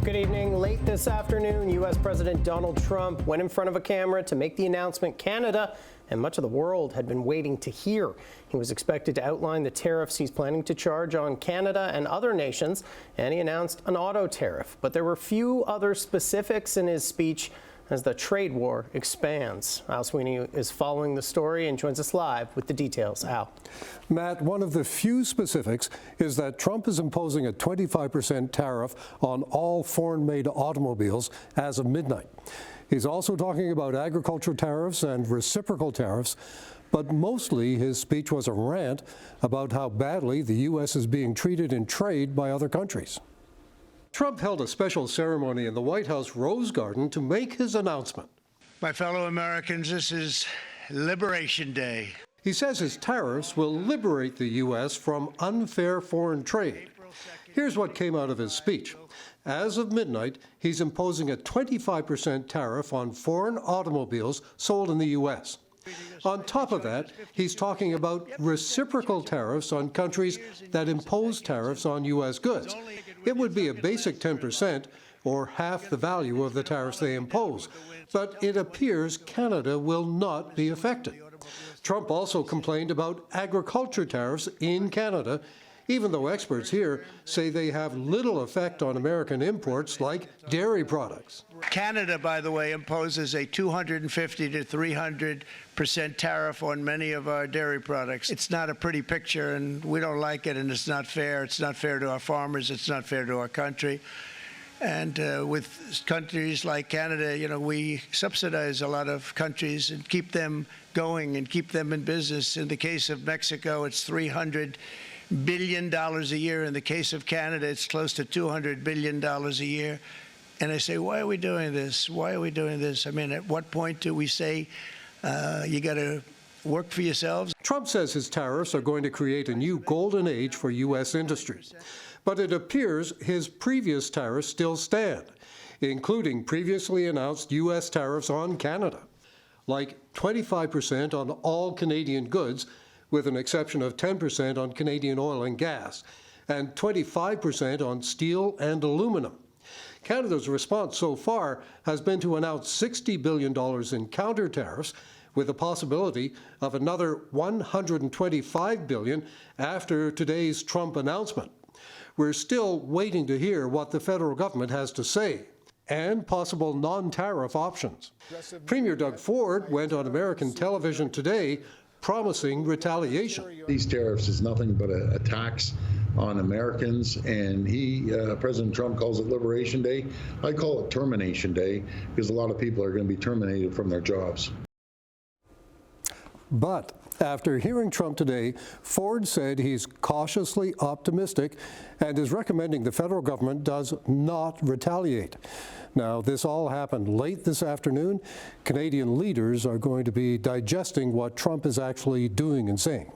Good evening. Late this afternoon, U.S. President Donald Trump went in front of a camera to make the announcement Canada and much of the world had been waiting to hear. He was expected to outline the tariffs he's planning to charge on Canada and other nations, and he announced an auto tariff. But there were few other specifics in his speech as the trade war expands. Al Sweeney is following the story and joins us live with the details. Al. Matt, one of the few specifics is that Trump is imposing a 25% tariff on all foreign-made automobiles as of midnight. He's also talking about agriculture tariffs and reciprocal tariffs, but mostly his speech was a rant about how badly the U.S. is being treated in trade by other countries. Trump held a special ceremony in the White House Rose Garden to make his announcement. My fellow Americans, this is Liberation Day. He says his tariffs will liberate the U.S. from unfair foreign trade. Here's what came out of his speech. As of midnight, he's imposing a 25% tariff on foreign automobiles sold in the U.S. On top of that, he's talking about reciprocal tariffs on countries that impose tariffs on U.S. goods. It would be a basic 10%, or half the value of the tariffs they impose, but it appears Canada will not be affected. Trump also complained about agriculture tariffs in Canada, even though experts here say they have little effect on American imports like dairy products. Canada, by the way, imposes a 250 to 300% tariff on many of our dairy products. It's not a pretty picture, and we don't like it, and it's not fair. It's not fair to our farmers. It's not fair to our country. And with countries like Canada, you know, we subsidize a lot of countries and keep them going and keep them in business. In the case of Mexico, it's $300 billion a year. In the case of Canada, it's close to $200 billion a year. And I say, why are we doing this? Why are we doing this? I mean, at what point do we say you got to work for yourselves? Trump says his tariffs are going to create a new golden age for U.S. industries. But it appears his previous tariffs still stand, including previously announced U.S. tariffs on Canada, like 25% on all Canadian goods, with an exception of 10% on Canadian oil and gas, and 25% on steel and aluminum. Canada's response so far has been to announce $60 billion in counter tariffs, with the possibility of another $125 billion after today's Trump announcement. We're still waiting to hear what the federal government has to say, and possible non-tariff options. Premier Doug Ford went on American television today promising retaliation. These tariffs is nothing but a tax on Americans, and President Trump calls it Liberation Day. I call it Termination Day, because a lot of people are going to be terminated from their jobs. But after hearing Trump today, Ford said he's cautiously optimistic and is recommending the federal government does not retaliate. Now, this all happened late this afternoon. Canadian leaders are going to be digesting what Trump is actually doing and saying.